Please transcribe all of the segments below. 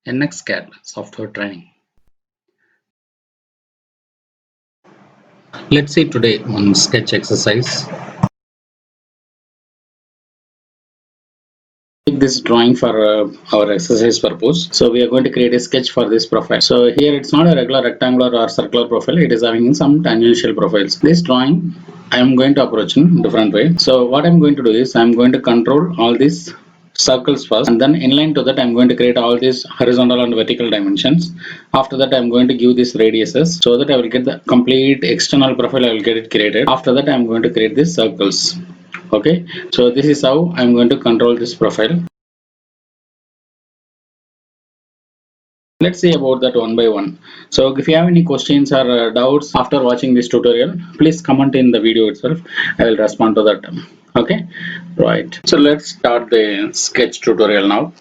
NXCAD software training. Let's see today one sketch exercise. Take this drawing for our exercise purpose. So we are going to create a sketch for this profile. So here it's not a regular rectangular or circular profile. It is having some tangential profiles. This drawing I am going to approach in different way. So what I'm going to do is I'm going to control all these circles first, and then inline to that I'm going to create all these horizontal and vertical dimensions. After that I'm going to give these radiuses so that I will get the complete external profile. I will get it created. After that I'm going to create these circles. Okay, so this is how I'm going to control this profile. Let's see about that one by one. So if you have any questions or doubts after watching this tutorial, please comment in the video itself. I will respond to that. Okay, right. So let's start the sketch tutorial now.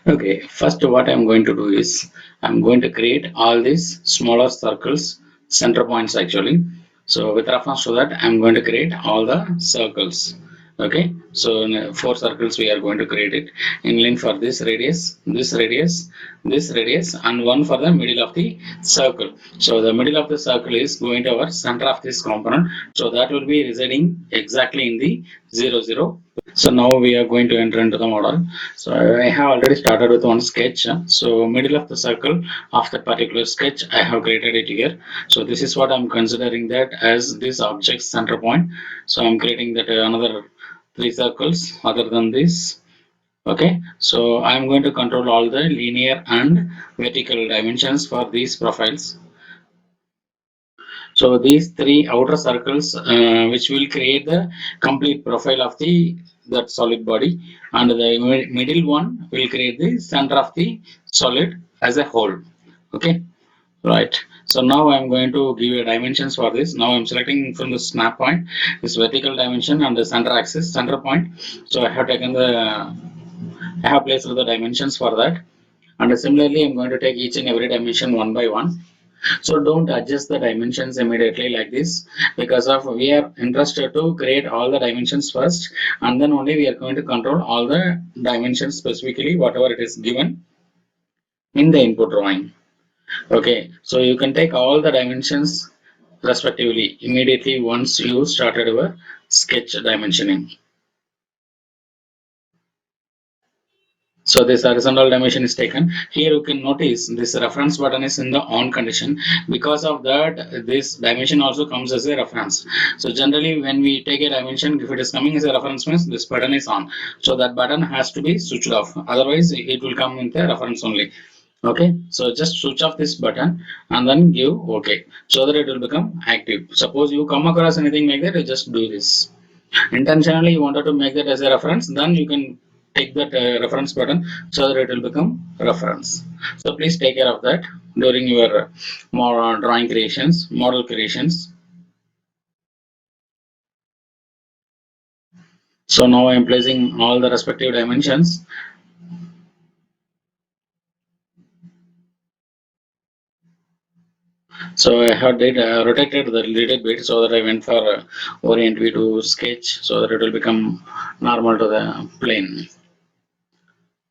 Okay, first what I'm going to do is I'm going to create all these smaller circles, center points actually. So with reference to that, I'm going to create all the circles. Okay, so in 4 circles we are going to create it. Inline for this radius, this radius, this radius, and one for the middle of the circle. So the middle of the circle is going to our center of this component. So that will be residing exactly in the 0, 0. So now we are going to enter into the model. So I have already started with one sketch. So middle of the circle of that particular sketch I have created it here. So this is what I'm considering that as this object center point. So I'm creating that another 3 circles other than this. Okay, so I'm going to control all the linear and vertical dimensions for these profiles. So these 3 outer circles which will create the complete profile of the that solid body, and the middle one will create the center of the solid as a whole. Okay, right. So now I'm going to give you dimensions for this. Now I'm selecting from the snap point this vertical dimension and the center axis center point. So I have taken the I have placed the dimensions for that, and similarly I'm going to take each and every dimension one by one. So don't adjust the dimensions immediately like this, because of we are interested to create all the dimensions first, and then only we are going to control all the dimensions specifically whatever it is given in the input drawing. Okay, so you can take all the dimensions respectively immediately once you started your sketch dimensioning. So this horizontal dimension is taken. Here you can notice this reference button is in the on condition. Because of that, this dimension also comes as a reference. So generally when we take a dimension, if it is coming as a reference means this button is on. So that button has to be switched off. Otherwise it will come with a reference only. Okay, so just switch off this button and then give OK, so that it will become active. Suppose you come across anything like that, you just do this. Intentionally you wanted to make that as a reference, then you can take that reference button so that it will become reference. So please take care of that during your more drawing creations, model creations. So now I am placing all the respective dimensions. So I have rotated the little bit so that I went for orient v to sketch so that it will become normal to the plane.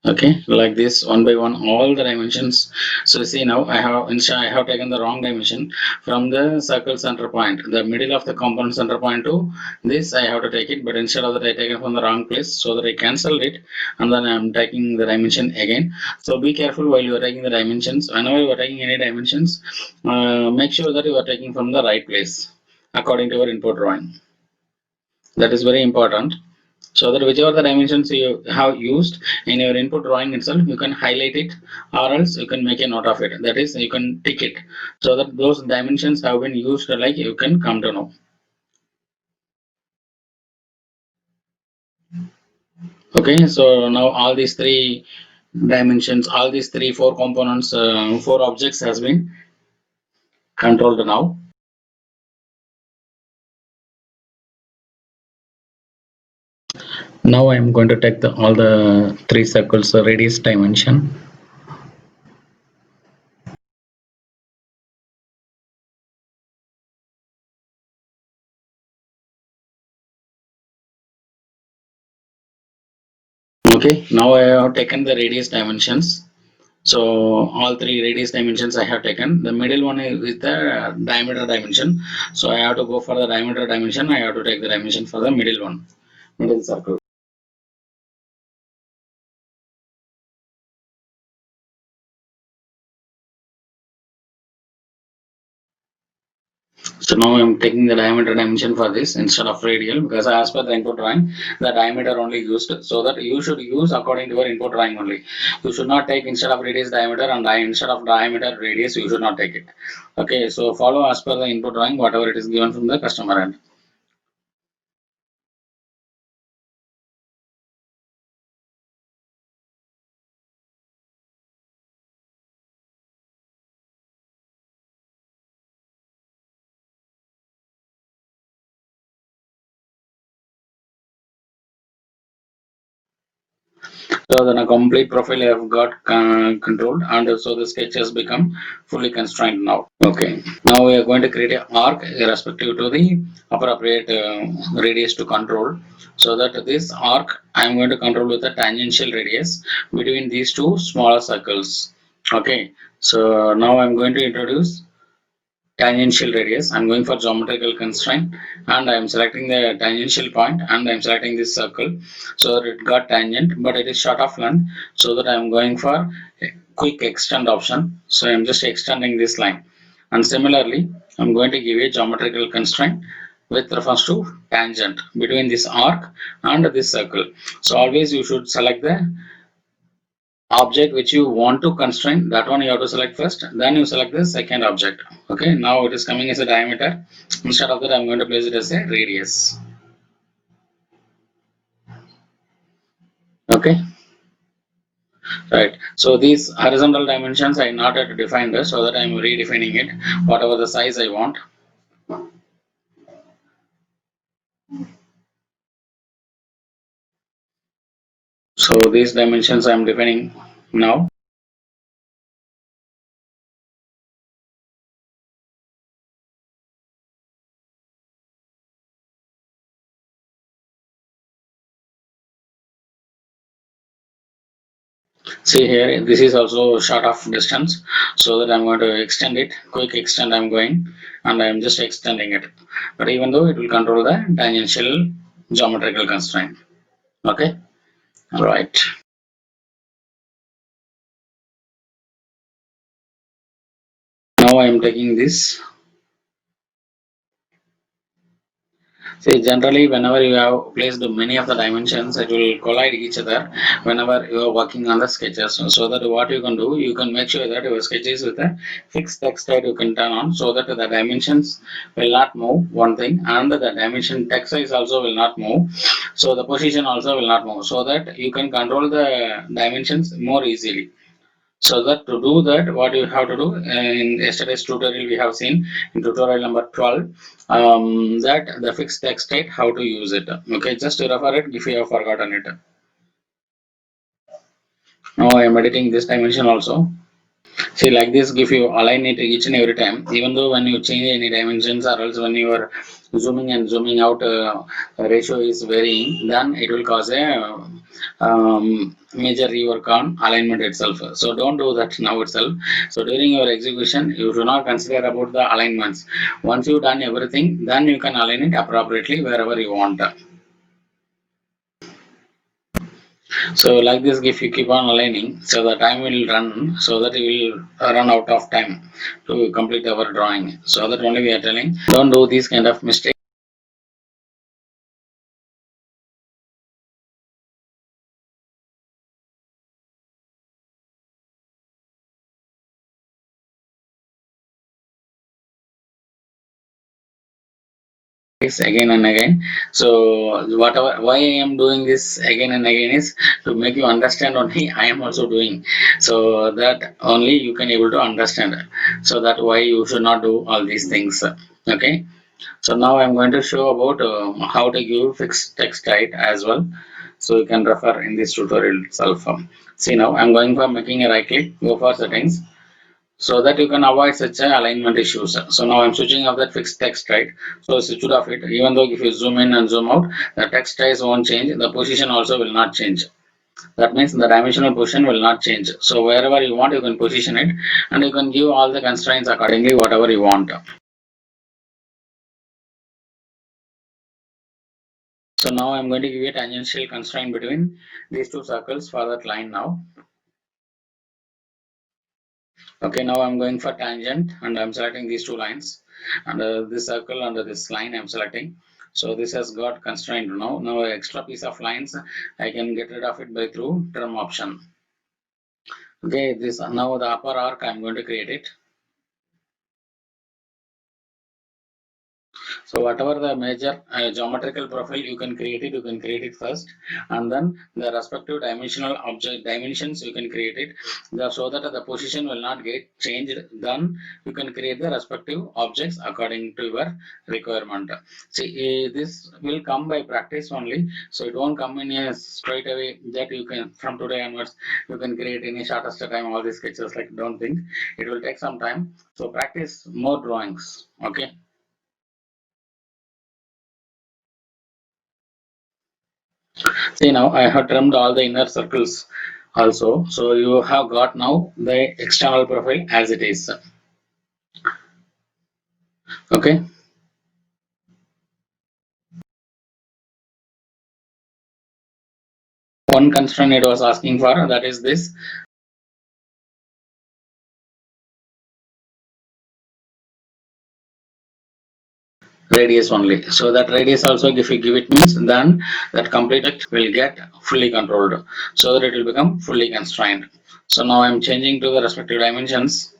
Okay, like this one by one all the dimensions. So see, now I have taken the wrong dimension from the circle center point, the middle of the component center point to this I have to take it, but instead of that I taken from the wrong place, so that I cancel it and then I'm taking the dimension again. So be careful while you are taking the dimensions. Whenever you are taking any dimensions, make sure that you are taking from the right place according to your input drawing. That is very important, so that whichever the dimensions you have used in your input drawing itself, you can highlight it or else you can make a note of it, that is you can tick it, so that those dimensions have been used, like you can come to know. Okay, so now all these 3 dimensions, all these 4 components, 4 objects has been controlled now. Now I am going to take all the 3 circles radius dimension. Okay, now I have taken the radius dimensions. So all three radius dimensions I have taken. The middle one is with the diameter dimension. So I have to go for the diameter dimension. I have to take the dimension for the middle one, middle circle. So now I'm taking the diameter dimension for this instead of radial, because as per the input drawing, the diameter only used, so that you should use according to your input drawing only. You should not take instead of radius diameter and instead of diameter radius, you should not take it. Okay, so follow as per the input drawing, whatever it is given from the customer end. So then a complete profile I have got controlled, and so the sketch has become fully constrained now. Okay, now we are going to create an arc irrespective to the appropriate radius to control. So that this arc I am going to control with a tangential radius between these two smaller circles. Okay, so now I am going to introduce tangential radius. I'm going for geometrical constraint, and I'm selecting the tangential point, and I'm selecting this circle so that it got tangent, but it is short of length, so that I'm going for a quick extend option. So I'm just extending this line, and similarly I'm going to give a geometrical constraint with reference to tangent between this arc and this circle. So always you should select the object which you want to constrain, that one you have to select first, then you select the second object. Okay, now it is coming as a diameter. Instead of that, I'm going to place it as a radius. Okay, right. So these horizontal dimensions I not yet defined, so that I'm redefining it whatever the size I want. So these dimensions I'm defining now. See here, this is also short of distance, so that I'm going to extend it, quick extend I'm going, and I'm just extending it. But even though it will control the tangential geometrical constraint. Okay, right. Now I am taking this. See, generally, whenever you have placed many of the dimensions, it will collide each other whenever you are working on the sketches. So that what you can do, you can make sure that your sketches with a fixed text height you can turn on, so that the dimensions will not move. One thing, and the dimension text size also will not move. So the position also will not move, so that you can control the dimensions more easily. So that to do that, what you have to do, in yesterday's tutorial we have seen in tutorial number 12, that the fixed text state, how to use it. Okay, just to refer it if you have forgotten it. Now I am editing this dimension also. See, like this, if you align it each and every time, even though when you change any dimensions, or else when you are zooming and zooming out, ratio is varying, then it will cause a major rework on alignment itself. So don't do that now itself. So during your execution, you do not consider about the alignments. Once you've done everything, then you can align it appropriately wherever you want. So like this, if you keep on aligning, so the time will run, so that you will run out of time to complete our drawing. So that only we are telling, don't do these kind of mistakes. Again and again. So whatever, why I am doing this again and again is to make you understand only I am also doing, so that only you can able to understand, so that why you should not do all these things. Okay, so now I'm going to show about how to give fixed text height as well, so you can refer in this tutorial itself. See, now I'm going for making a right click, go for settings, so that you can avoid such alignment issues. So now I'm switching off that fixed text, right? So switch it off it. Even though if you zoom in and zoom out, the text size won't change, the position also will not change. That means the dimensional position will not change. So wherever you want, you can position it, and you can give all the constraints accordingly, whatever you want. So now I'm going to give you a tangential constraint between these two circles for that line now. Okay, now I'm going for tangent and I'm selecting these two lines. Under this circle, under this line, I'm selecting. So this has got constraint now. Now extra piece of lines, I can get rid of it by through trim option. Okay, this now the upper arc, I'm going to create it. So whatever the major geometrical profile you can create it first, and then the respective dimensional object dimensions you can create it, so that the position will not get changed. Then you can create the respective objects according to your requirement. See, this will come by practice only, so it won't come in a straight away that you can from today onwards you can create in a shortest time all these sketches. Like, don't think, it will take some time. So practice more drawings. Okay. See, now I have trimmed all the inner circles also. So you have got now the external profile as it is. Okay. One constraint it was asking for, that is this radius only. So that radius also, if you give it, means then that complete will get fully controlled, so that it will become fully constrained. So now I'm changing to the respective dimensions.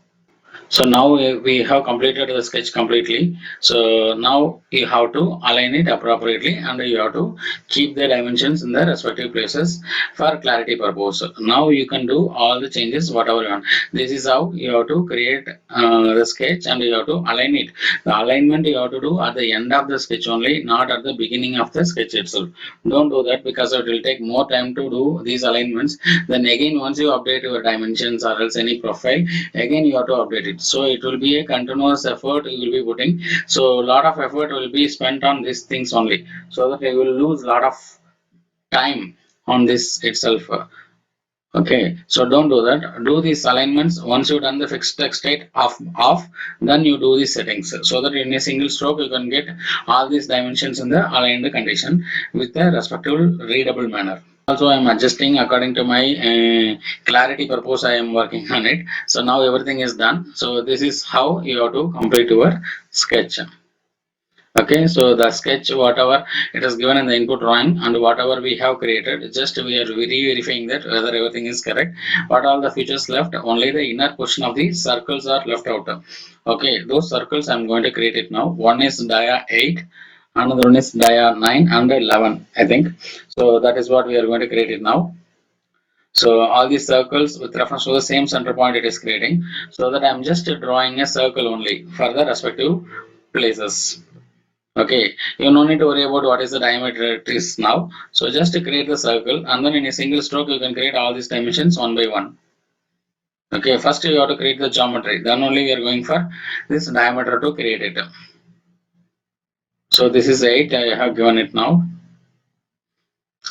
So now we have completed the sketch completely. So now you have to align it appropriately, and you have to keep the dimensions in the respective places for clarity purpose. Now you can do all the changes whatever you want. This is how you have to create the sketch, and you have to align it. The alignment you have to do at the end of the sketch only, not at the beginning of the sketch itself. Don't do that, because it will take more time to do these alignments. Then again, once you update your dimensions or else any profile, again you have to update it. So it will be a continuous effort you will be putting. So a lot of effort will be spent on these things only, so that you will lose a lot of time on this itself. Okay, so don't do that. Do these alignments once you've done the fixed text state off, then you do these settings, so that in a single stroke you can get all these dimensions in the aligned condition with the respective readable manner. Also, I am adjusting according to my clarity purpose. I am working on it. So now everything is done. So this is how you have to complete your sketch. Okay, so the sketch, whatever it is given in the input drawing and whatever we have created, just we are re-verifying that whether everything is correct. What all the features left, only the inner portion of the circles are left out. Okay, those circles I'm going to create it now. One is dia 8, another one is dia 9 and 11, I think. So that is what we are going to create it now. So all these circles with reference to the same center point it is creating, so that I'm just drawing a circle only for the respective places. Okay, you no need to worry about what is the diameter it is now. So just create the circle, and then in a single stroke you can create all these dimensions one by one. Okay, first you have to create the geometry, then only we are going for this diameter to create it. So this is 8, I have given it now.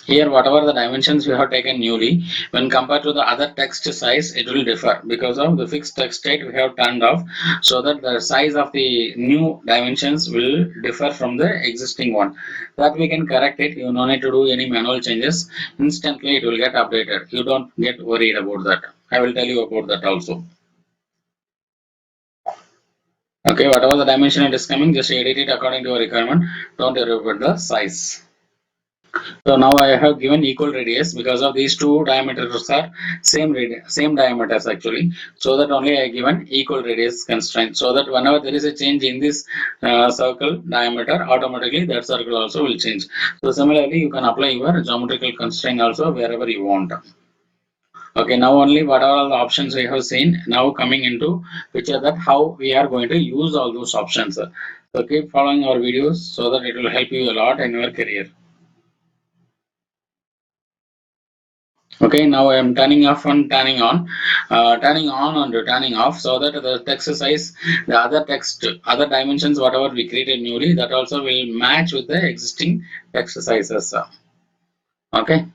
Here whatever the dimensions we have taken newly, when compared to the other text size, it will differ because of the fixed text state we have turned off, so that the size of the new dimensions will differ from the existing one. That we can correct it. You no need to do any manual changes. Instantly it will get updated. You don't get worried about that. I will tell you about that also. Okay, whatever the dimension it is coming, just edit it according to your requirement. Don't worry about the size. So now I have given equal radius because of these two diameters are same diameters actually. So that only I given equal radius constraint. So that whenever there is a change in this circle diameter, automatically that circle also will change. So similarly, you can apply your geometrical constraint also wherever you want. Okay, now only what are all the options we have seen. Now coming into picture that how we are going to use all those options. So keep following our videos so that it will help you a lot in your career. Okay, now I am turning off and turning on, turning on and turning off, so that the text size, the other dimensions, whatever we created newly, that also will match with the existing text sizes. Okay.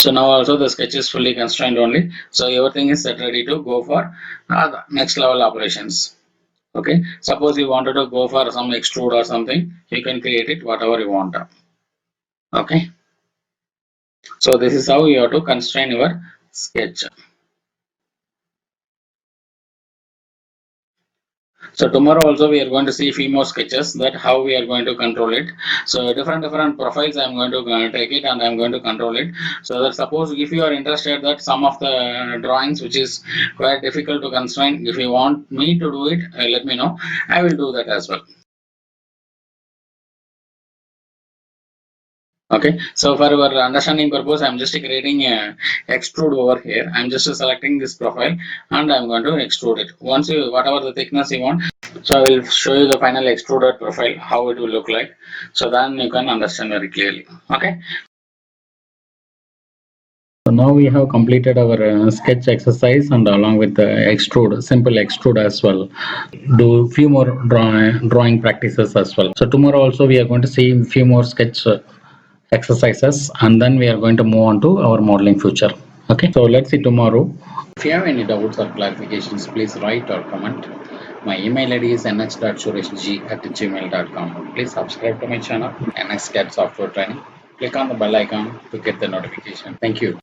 So now also the sketch is fully constrained only. So everything is set ready to go for the next level operations. Okay, suppose you wanted to go for some extrude or something, you can create it whatever you want. Okay, so this is how you have to constrain your sketch. So tomorrow also we are going to see few more sketches that how we are going to control it. So different profiles I am going to take it and I am going to control it. So that suppose if you are interested that some of the drawings which is quite difficult to constrain, if you want me to do it, let me know. I will do that as well. Okay, so for our understanding purpose, I'm just creating a extrude over here. I'm just selecting this profile and I'm going to extrude it. Once you, whatever the thickness you want, so I will show you the final extruded profile, how it will look like. So then you can understand very clearly. Okay. So now we have completed our sketch exercise and along with the extrude, simple extrude as well. Do few more drawing practices as well. So tomorrow also we are going to see few more sketch exercises and then we are going to move on to our modeling future. Okay, so let's see tomorrow. If you have any doubts or clarifications, please write or comment. My email ID is nh.sureshg@gmail.com. Please subscribe to my channel, NXCAD Software Training. Click on the bell icon to get the notification. Thank you.